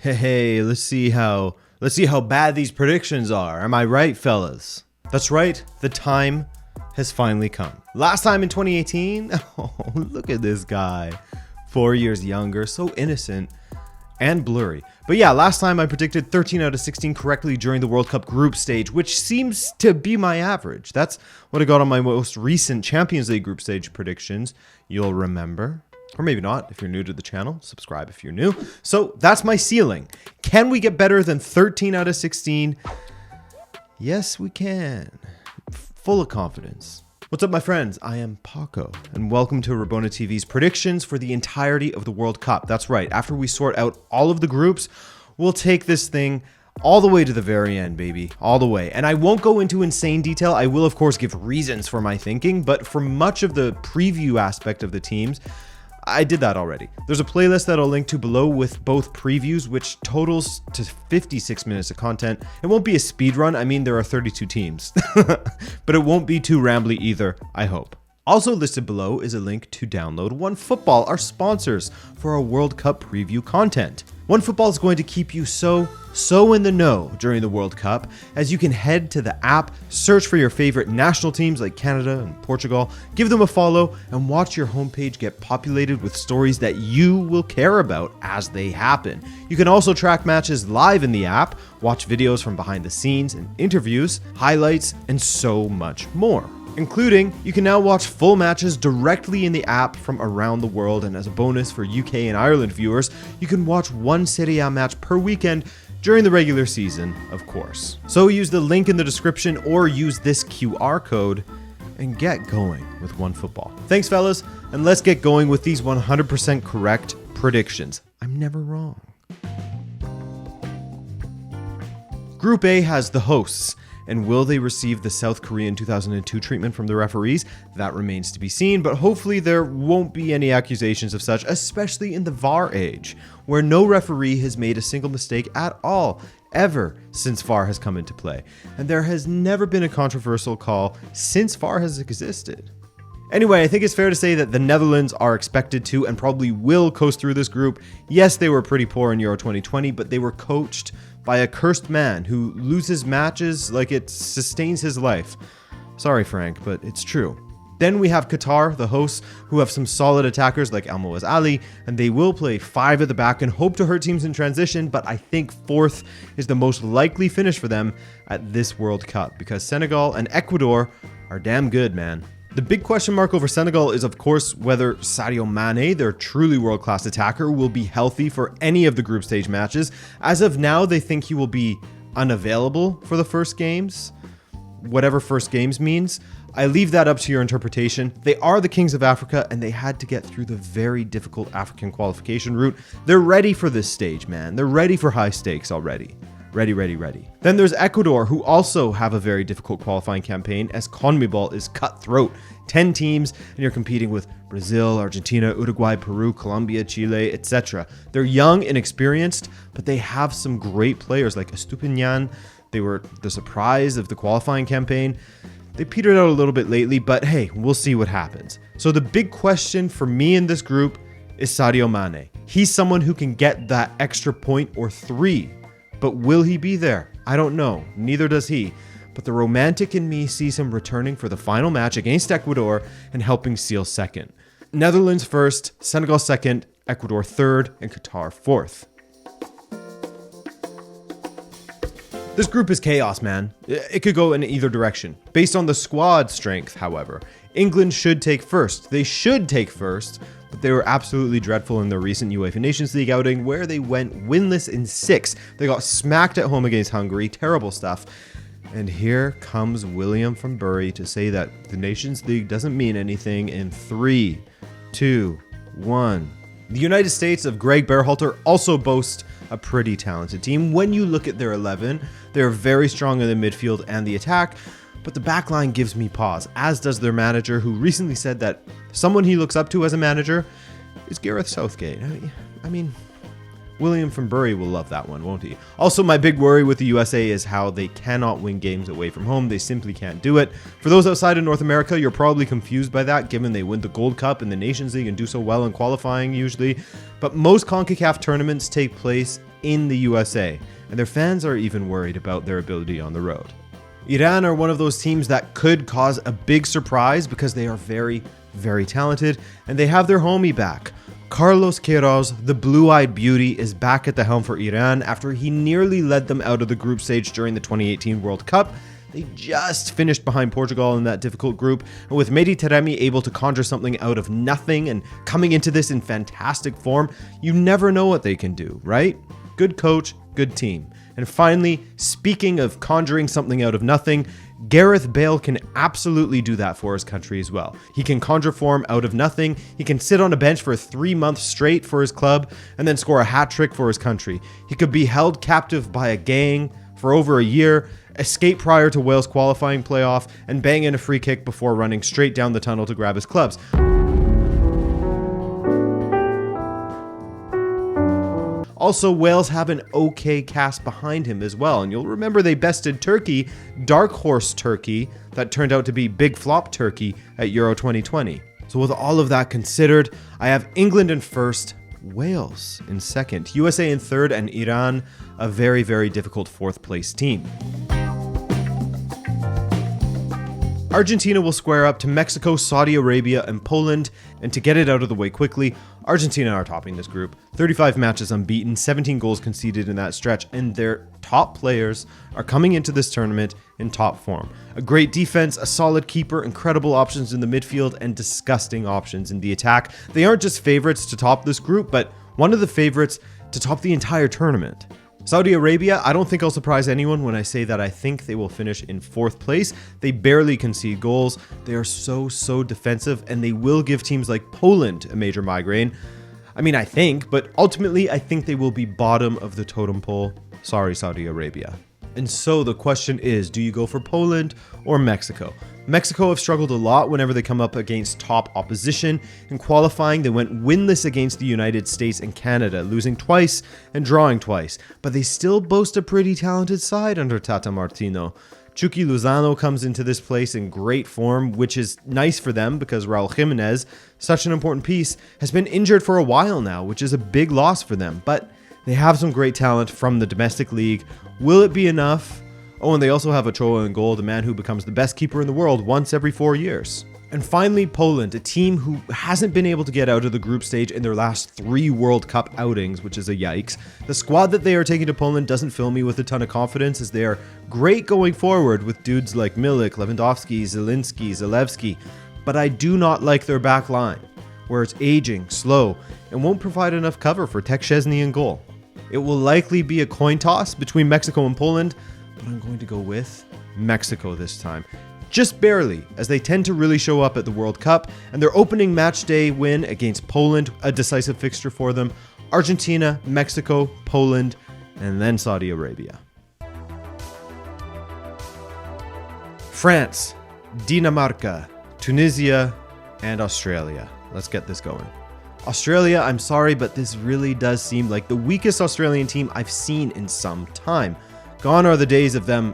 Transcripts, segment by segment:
Hey, let's see how bad these predictions are. Am I right, fellas? That's right, the time has finally come. Last time in 2018, oh, look at this guy. 4 years younger, so innocent and blurry. But yeah, last time I predicted 13 out of 16 correctly during the World Cup group stage, which seems to be my average. That's what I got on my most recent Champions League group stage predictions, you'll remember. Or maybe not, if you're new to the channel, subscribe if you're new. So that's my ceiling. Can we get better than 13 out of 16? Yes, we can. Full of confidence. What's up, my friends? I am Paco, and welcome to Rabona TV's predictions for the entirety of the World Cup. That's right, after we sort out all of the groups, we'll take this thing all the way to the very end, baby. All the way. And I won't go into insane detail. I will, of course, give reasons for my thinking, but for much of the preview aspect of the teams, I did that already. There's a playlist that I'll link to below with both previews, which totals to 56 minutes of content. It won't be a speed run. I mean, there are 32 teams, but it won't be too rambly either, I hope. Also listed below is a link to download OneFootball, our sponsors for our World Cup preview content. OneFootball is going to keep you so in the know during the World Cup, as you can head to the app, search for your favorite national teams like Canada and Portugal, give them a follow, and watch your homepage get populated with stories that you will care about as they happen. You can also track matches live in the app, watch videos from behind the scenes and interviews, highlights, and so much more. Including, you can now watch full matches directly in the app from around the world, and as a bonus for UK and Ireland viewers, you can watch one Serie A match per weekend during the regular season, of course. So use the link in the description or use this QR code and get going with OneFootball. Thanks, fellas, and let's get going with these 100% correct predictions. I'm never wrong. Group A has the hosts. And will they receive the South Korean 2002 treatment from the referees? That remains to be seen, but hopefully there won't be any accusations of such, especially in the VAR age, where no referee has made a single mistake at all, ever, since VAR has come into play. And there has never been a controversial call since VAR has existed. Anyway, I think it's fair to say that the Netherlands are expected to and probably will coast through this group. Yes, they were pretty poor in Euro 2020, but they were coached by a cursed man who loses matches like it sustains his life. Sorry, Frank, but it's true. Then we have Qatar, the hosts, who have some solid attackers like Almoez Ali, and they will play 5 at the back and hope to hurt teams in transition, but I think 4th is the most likely finish for them at this World Cup, because Senegal and Ecuador are damn good, man. The big question mark over Senegal is, of course, whether Sadio Mane, their truly world-class attacker, will be healthy for any of the group stage matches. As of now, they think he will be unavailable for the first games, whatever first games means. I leave that up to your interpretation. They are the kings of Africa, and they had to get through the very difficult African qualification route. They're ready for this stage, man. They're ready for high stakes already. Ready. Then there's Ecuador, who also have a very difficult qualifying campaign, as CONMEBOL is cutthroat. 10 teams, and you're competing with Brazil, Argentina, Uruguay, Peru, Colombia, Chile, etc. They're young and experienced, but they have some great players like Estupinian. They were the surprise of the qualifying campaign. They petered out a little bit lately, but hey, we'll see what happens. So the big question for me in this group is Sadio Mane. He's someone who can get that extra point or 3. But will he be there? I don't know. Neither does he. But the romantic in me sees him returning for the final match against Ecuador and helping seal 2nd. Netherlands 1st, Senegal 2nd, Ecuador 3rd, and Qatar 4th. This group is chaos, man. It could go in either direction. Based on the squad strength, however, England should take first. They should take first, but they were absolutely dreadful in their recent UEFA Nations League outing, where they went winless in 6. They got smacked at home against Hungary. Terrible stuff. And here comes William from Bury to say that the Nations League doesn't mean anything in 3, 2, 1. The United States of Greg Berhalter also boast a pretty talented team. When you look at their 11, they're very strong in the midfield and the attack, but the backline gives me pause, as does their manager, who recently said that someone he looks up to as a manager is Gareth Southgate. I mean, William from Bury will love that one, won't he? Also, my big worry with the USA is how they cannot win games away from home. They simply can't do it. For those outside of North America, you're probably confused by that, given they win the Gold Cup in the Nations League and do so well in qualifying usually. But most CONCACAF tournaments take place in the USA, and their fans are even worried about their ability on the road. Iran are one of those teams that could cause a big surprise because they are very, very talented, and they have their homie back. Carlos Queiroz, the blue-eyed beauty, is back at the helm for Iran after he nearly led them out of the group stage during the 2018 World Cup. They just finished behind Portugal in that difficult group, and with Mehdi Taremi able to conjure something out of nothing and coming into this in fantastic form, you never know what they can do, right? Good coach, good team. And finally, speaking of conjuring something out of nothing, Gareth Bale can absolutely do that for his country as well. He can conjure form out of nothing, he can sit on a bench for 3 months straight for his club, and then score a hat trick for his country. He could be held captive by a gang for over a year, escape prior to Wales qualifying playoff, and bang in a free kick before running straight down the tunnel to grab his clubs. Also, Wales have an okay cast behind him as well, and you'll remember they bested Turkey, dark horse Turkey, that turned out to be big flop Turkey at Euro 2020. So with all of that considered, I have England in first, Wales in second, USA in third, and Iran a very, very difficult fourth place team. Argentina will square up to Mexico, Saudi Arabia, and Poland, and to get it out of the way quickly, Argentina are topping this group. 35 matches unbeaten, 17 goals conceded in that stretch, and their top players are coming into this tournament in top form. A great defense, a solid keeper, incredible options in the midfield, and disgusting options in the attack. They aren't just favorites to top this group, but one of the favorites to top the entire tournament. Saudi Arabia, I don't think I'll surprise anyone when I say that I think they will finish in fourth place. They barely concede goals. They are so defensive, and they will give teams like Poland a major migraine. I mean, I think, but ultimately I think they will be bottom of the totem pole. Sorry, Saudi Arabia. And so the question is, do you go for Poland or Mexico? Mexico have struggled a lot whenever they come up against top opposition. In qualifying, they went winless against the United States and Canada, losing twice and drawing twice. But they still boast a pretty talented side under Tata Martino. Chucky Lozano comes into this place in great form, which is nice for them because Raul Jimenez, such an important piece, has been injured for a while now, which is a big loss for them. But they have some great talent from the domestic league. Will it be enough? Oh, and they also have Ochoa in goal, the man who becomes the best keeper in the world once every 4 years. And finally, Poland, a team who hasn't been able to get out of the group stage in their last 3 World Cup outings, which is a yikes. The squad that they are taking to Poland doesn't fill me with a ton of confidence, as they are great going forward with dudes like Milik, Lewandowski, Zielinski, Zalewski, but I do not like their back line, where it's aging, slow, and won't provide enough cover for Tek Szczesny in goal. It will likely be a coin toss between Mexico and Poland, but I'm going to go with Mexico this time. Just barely, as they tend to really show up at the World Cup, and their opening match day win against Poland, a decisive fixture for them. Argentina, Mexico, Poland, and then Saudi Arabia. France, Dinamarca, Tunisia, and Australia. Let's get this going. Australia, I'm sorry, but this really does seem like the weakest Australian team I've seen in some time. Gone are the days of them,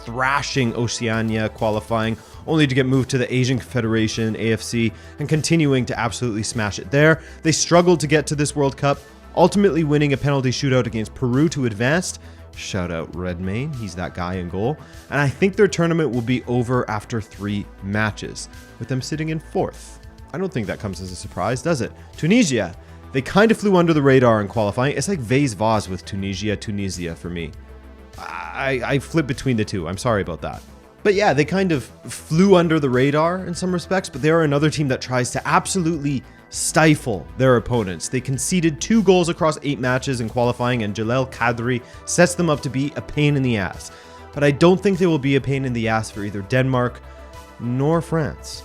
thrashing Oceania qualifying, only to get moved to the Asian Confederation, AFC, and continuing to absolutely smash it there. They struggled to get to this World Cup, ultimately winning a penalty shootout against Peru to advance. Shout out Redmayne, he's that guy in goal. And I think their tournament will be over after 3 matches, with them sitting in 4th. I don't think that comes as a surprise, does it? Tunisia, they kind of flew under the radar in qualifying. It's like Vase Vaz with Tunisia for me. I flip between the two. I'm sorry about that. But yeah, they kind of flew under the radar in some respects, but they are another team that tries to absolutely stifle their opponents. They conceded 2 goals across 8 matches in qualifying, and Jalel Kadri sets them up to be a pain in the ass. But I don't think they will be a pain in the ass for either Denmark nor France.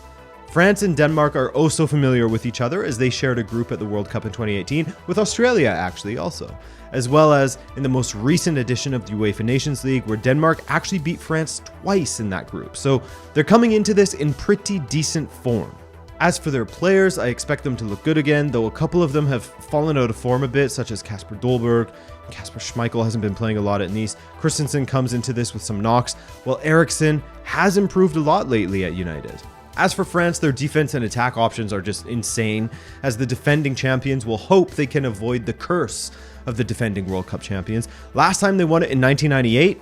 France and Denmark are oh so familiar with each other, as they shared a group at the World Cup in 2018, with Australia actually also, as well as in the most recent edition of the UEFA Nations League, where Denmark actually beat France twice in that group. So they're coming into this in pretty decent form. As for their players, I expect them to look good again, though a couple of them have fallen out of form a bit, such as Kasper Dolberg. Kasper Schmeichel hasn't been playing a lot at Nice. Christensen comes into this with some knocks, while Eriksen has improved a lot lately at United. As for France, their defense and attack options are just insane, as the defending champions will hope they can avoid the curse of the defending World Cup champions. Last time they won it in 1998,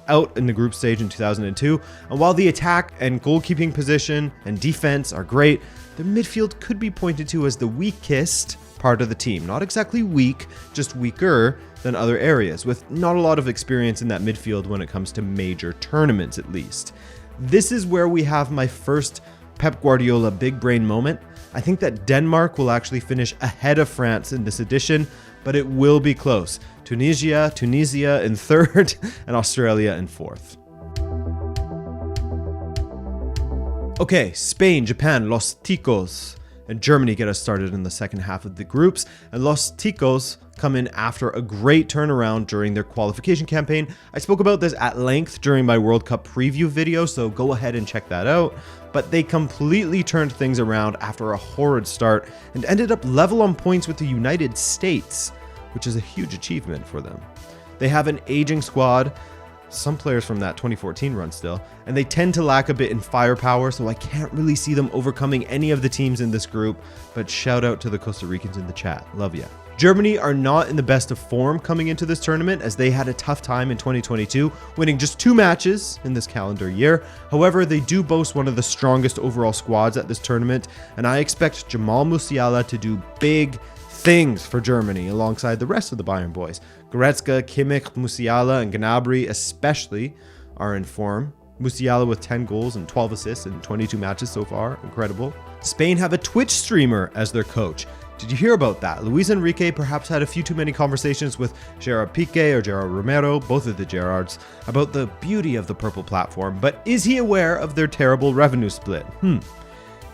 out in the group stage in 2002. And while the attack and goalkeeping position and defense are great, their midfield could be pointed to as the weakest part of the team. Not exactly weak, just weaker than other areas, with not a lot of experience in that midfield when it comes to major tournaments, at least. This is where we have my first Pep Guardiola big brain moment. I think that Denmark will actually finish ahead of France in this edition, but it will be close. Tunisia in third, and Australia in fourth. Okay, Spain, Japan, Los Ticos, and Germany get us started in the second half of the groups, and Los Ticos come in after a great turnaround during their qualification campaign. I spoke about this at length during my World Cup preview video, so go ahead and check that out. But they completely turned things around after a horrid start and ended up level on points with the United States, which is a huge achievement for them. They have an aging squad, some players from that 2014 run still, and they tend to lack a bit in firepower, so I can't really see them overcoming any of the teams in this group, but shout out to the Costa Ricans in the chat. Love ya. Germany are not in the best of form coming into this tournament, as they had a tough time in 2022, winning just 2 matches in this calendar year. However, they do boast one of the strongest overall squads at this tournament, and I expect Jamal Musiala to do big things for Germany alongside the rest of the Bayern boys. Goretzka, Kimmich, Musiala, and Gnabry especially are in form. Musiala with 10 goals and 12 assists in 22 matches so far. Incredible. Spain have a Twitch streamer as their coach. Did you hear about that? Luis Enrique perhaps had a few too many conversations with Gerard Piqué or Gerard Romero, both of the Gerards, about the beauty of the purple platform, but is he aware of their terrible revenue split?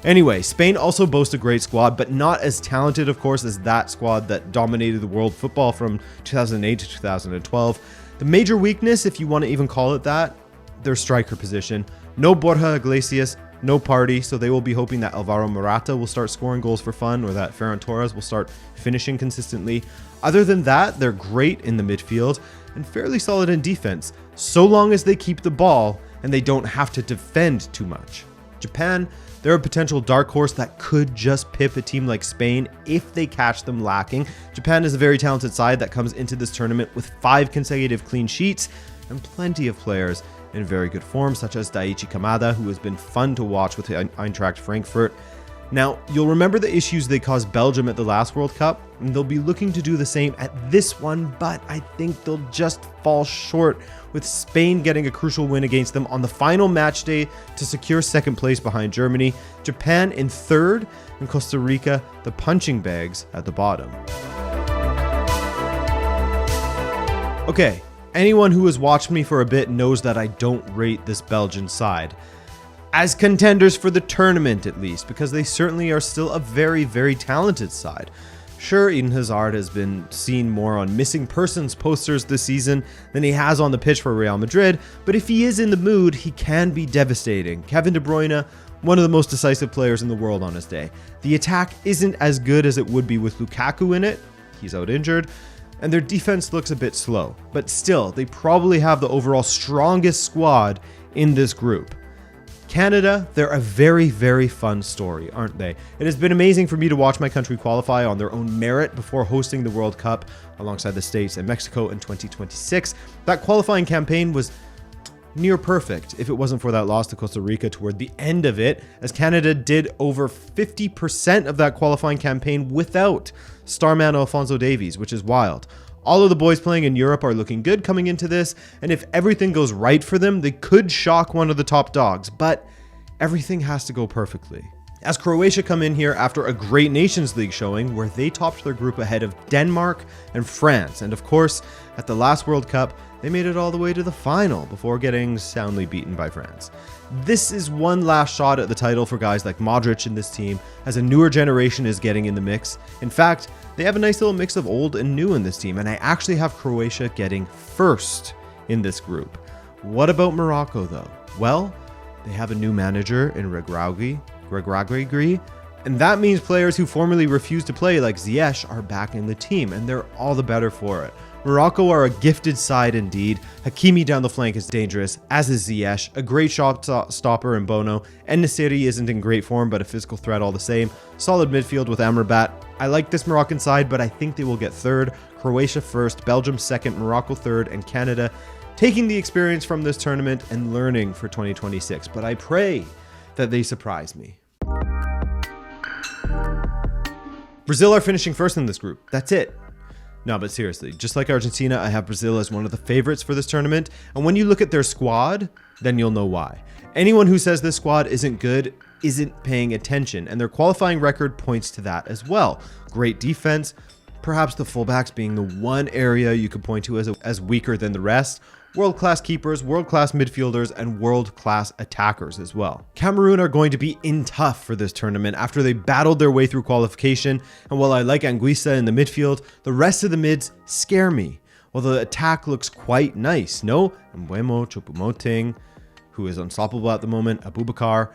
Anyway, Spain also boasts a great squad, but not as talented, of course, as that squad that dominated the world football from 2008 to 2012. The major weakness, if you want to even call it that, their striker position. No Borja Iglesias, no Party, so they will be hoping that Alvaro Morata will start scoring goals for fun, or that Ferran Torres will start finishing consistently. Other than that, they're great in the midfield and fairly solid in defense, so long as they keep the ball and they don't have to defend too much. Japan, they're a potential dark horse that could just pip a team like Spain if they catch them lacking. Japan is a very talented side that comes into this tournament with 5 consecutive clean sheets and plenty of players in very good form, such as Daichi Kamada, who has been fun to watch with Eintracht Frankfurt. Now, you'll remember the issues they caused Belgium at the last World Cup, and they'll be looking to do the same at this one, but I think they'll just fall short, with Spain getting a crucial win against them on the final match day to secure second place behind Germany, Japan in third, and Costa Rica, the punching bags, at the bottom. Okay, anyone who has watched me for a bit knows that I don't rate this Belgian side as contenders for the tournament, at least, because they certainly are still a very, very talented side. Sure, Eden Hazard has been seen more on missing persons posters this season than he has on the pitch for Real Madrid, but if he is in the mood, he can be devastating. Kevin De Bruyne, one of the most decisive players in the world on his day. The attack isn't as good as it would be with Lukaku in it. He's out injured. And their defense looks a bit slow, but still, they probably have the overall strongest squad in this group. Canada, they're a very, very fun story, aren't they? It has been amazing for me to watch my country qualify on their own merit before hosting the World Cup alongside the States and Mexico in 2026. That qualifying campaign was near perfect if it wasn't for that loss to Costa Rica toward the end of it, as Canada did over 50% of that qualifying campaign without starman Alphonso Davies, which is wild. All of the boys playing in Europe are looking good coming into this, and if everything goes right for them, they could shock one of the top dogs, but everything has to go perfectly. As Croatia come in here after a great Nations League showing where they topped their group ahead of Denmark and France, and of course, at the last World Cup, they made it all the way to the final before getting soundly beaten by France. This is one last shot at the title for guys like Modric in this team, as a newer generation is getting in the mix. In fact, they have a nice little mix of old and new in this team, and I actually have Croatia getting first in this group. What about Morocco though? Well, they have a new manager in Regragui, and that means players who formerly refused to play like Ziyech are back in the team, and they're all the better for it. Morocco are a gifted side indeed. Hakimi down the flank is dangerous, as is Ziyech, a great shot stopper in Bono, and Nesiri isn't in great form but a physical threat all the same. Solid midfield with Amrabat. I like this Moroccan side, but I think they will get third. Croatia first, Belgium second, Morocco third, and Canada taking the experience from this tournament and learning for 2026. But I pray that they surprise me. Brazil are finishing first in this group. That's it. No, but seriously, just like Argentina, I have Brazil as one of the favorites for this tournament. And when you look at their squad, then you'll know why. Anyone who says this squad isn't good isn't paying attention, and their qualifying record points to that as well. Great defense, perhaps the fullbacks being the one area you could point to as weaker than the rest. World-class keepers, world-class midfielders, and world-class attackers as well. Cameroon are going to be in tough for this tournament after they battled their way through qualification, and while I like Anguissa in the midfield, the rest of the mids scare me. While the attack looks quite nice, no? Mbeumo, Choupo-Moting, who is unstoppable at the moment, Abubakar.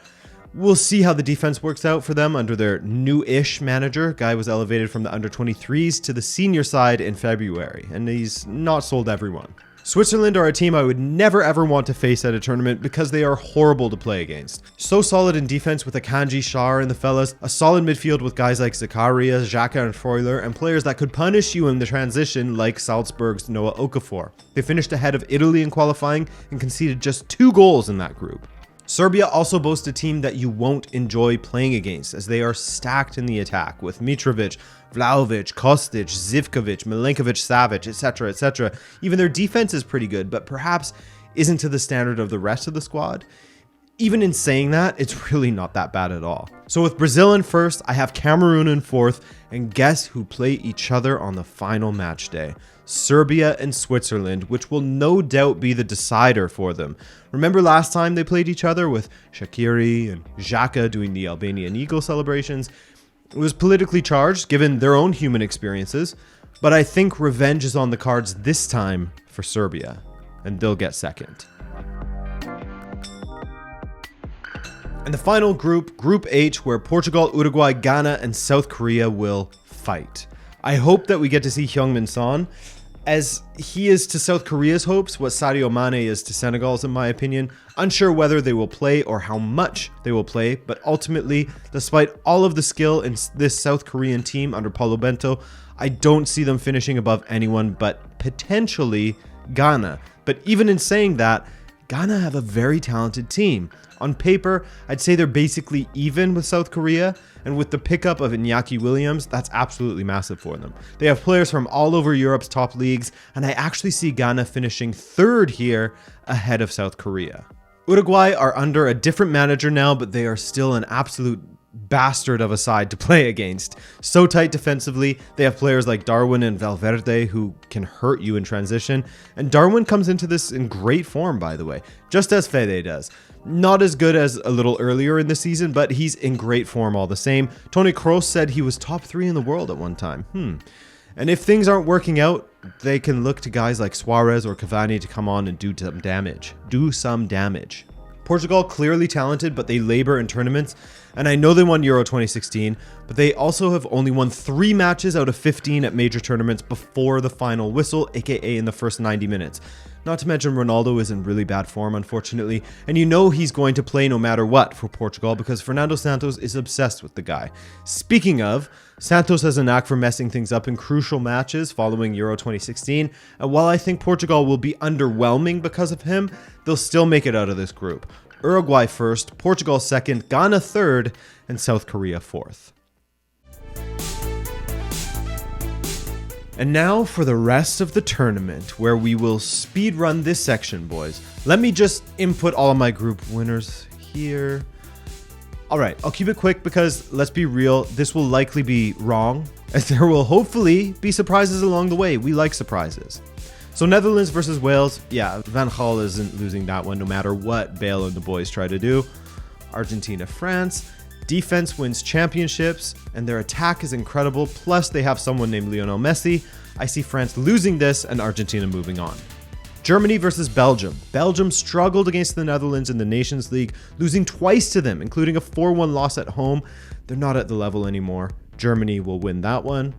We'll see how the defense works out for them under their new-ish manager. Guy was elevated from the under-23s to the senior side in February, and he's not sold everyone. Switzerland are a team I would never ever want to face at a tournament because they are horrible to play against. So solid in defense with Akanji, Schär and the fellas, a solid midfield with guys like Zakaria, Xhaka and Freuler, and players that could punish you in the transition like Salzburg's Noah Okafor. They finished ahead of Italy in qualifying and conceded just 2 goals in that group. Serbia also boasts a team that you won't enjoy playing against, as they are stacked in the attack with Mitrovic, Vlahovic, Kostic, Zivkovic, Milenkovic, Savic, etc., etc. Even their defense is pretty good, but perhaps isn't to the standard of the rest of the squad. Even in saying that, it's really not that bad at all. So with Brazil in first, I have Cameroon in fourth, and guess who play each other on the final match day? Serbia and Switzerland, which will no doubt be the decider for them. Remember last time they played each other with Shaqiri and Xhaka doing the Albanian Eagle celebrations? It was politically charged given their own human experiences, but I think revenge is on the cards this time for Serbia, and they'll get second. And the final group, Group H, where Portugal, Uruguay, Ghana, and South Korea will fight. I hope that we get to see Heung-min Son, as he is to South Korea's hopes what Sadio Mane is to Senegal's in my opinion. Unsure whether they will play or how much they will play, but ultimately, despite all of the skill in this South Korean team under Paulo Bento, I don't see them finishing above anyone but potentially Ghana. But even in saying that, Ghana have a very talented team. On paper, I'd say they're basically even with South Korea, and with the pickup of Iñaki Williams, that's absolutely massive for them. They have players from all over Europe's top leagues, and I actually see Ghana finishing third here ahead of South Korea. Uruguay are under a different manager now, but they are still an absolute bastard of a side to play against. So tight defensively, they have players like Darwin and Valverde who can hurt you in transition, and Darwin comes into this in great form, by the way, just as Fede does. Not as good as a little earlier in the season, but he's in great form all the same. Toni Kroos said he was top 3 in the world at one time. And if things aren't working out, they can look to guys like Suarez or Cavani to come on and do some damage. Portugal, clearly talented, but they labor in tournaments. And I know they won Euro 2016, but they also have only won 3 matches out of 15 at major tournaments before the final whistle, aka in the first 90 minutes. Not to mention Ronaldo is in really bad form, unfortunately, and you know he's going to play no matter what for Portugal because Fernando Santos is obsessed with the guy. Speaking of, Santos has a knack for messing things up in crucial matches following Euro 2016, and while I think Portugal will be underwhelming because of him, they'll still make it out of this group. Uruguay first, Portugal second, Ghana third, and South Korea fourth. And now for the rest of the tournament, where we will speed run this section, boys. Let me just input all of my group winners here. All right, I'll keep it quick because let's be real, this will likely be wrong, as there will hopefully be surprises along the way. We like surprises. So Netherlands versus Wales, yeah, Van Gaal isn't losing that one no matter what Bale and the boys try to do. Argentina, France. Defense wins championships, and their attack is incredible, plus they have someone named Lionel Messi. I see France losing this and Argentina moving on. Germany versus Belgium. Belgium struggled against the Netherlands in the Nations League, losing twice to them, including a 4-1 loss at home. They're not at the level anymore. Germany will win that one.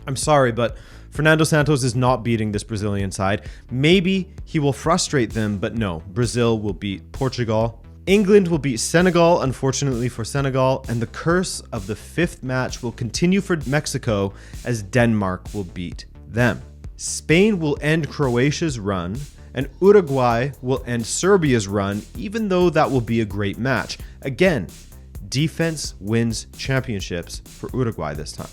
I'm sorry, but Fernando Santos is not beating this Brazilian side. Maybe he will frustrate them, but no, Brazil will beat Portugal. England will beat Senegal, unfortunately for Senegal, and the curse of the 5th match will continue for Mexico as Denmark will beat them. Spain will end Croatia's run, and Uruguay will end Serbia's run, even though that will be a great match. Again, defense wins championships for Uruguay this time.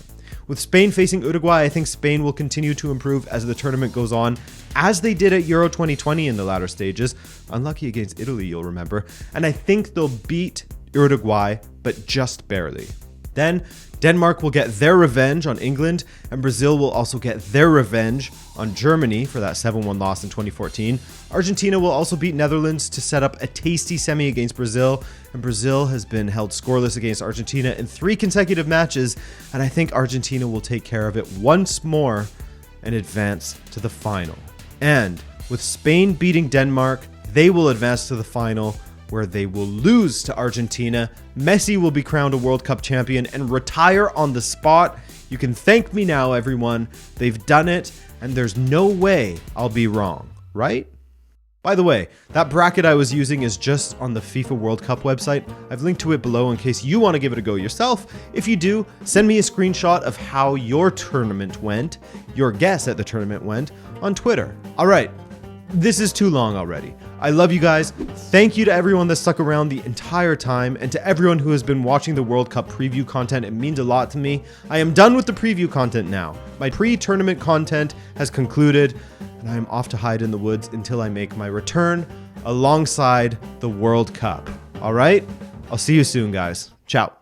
With Spain facing Uruguay, I think Spain will continue to improve as the tournament goes on, as they did at Euro 2020 in the latter stages. Unlucky against Italy, you'll remember. And I think they'll beat Uruguay, but just barely. Then Denmark will get their revenge on England, and Brazil will also get their revenge on Germany for that 7-1 loss in 2014. Argentina will also beat Netherlands to set up a tasty semi against Brazil, and Brazil has been held scoreless against Argentina in 3 consecutive matches, and I think Argentina will take care of it once more and advance to the final. And with Spain beating Denmark, they will advance to the final, where they will lose to Argentina. Messi will be crowned a World Cup champion and retire on the spot. You can thank me now, everyone. They've done it, and there's no way I'll be wrong, right? By the way, that bracket I was using is just on the FIFA World Cup website. I've linked to it below in case you want to give it a go yourself. If you do, send me a screenshot of how your tournament went, your guess at the tournament went, on Twitter. All right, this is too long already. I love you guys. Thank you to everyone that stuck around the entire time, and to everyone who has been watching the World Cup preview content. It means a lot to me. I am done with the preview content now. My pre-tournament content has concluded, and I am off to hide in the woods until I make my return alongside the World Cup. All right? I'll see you soon, guys. Ciao.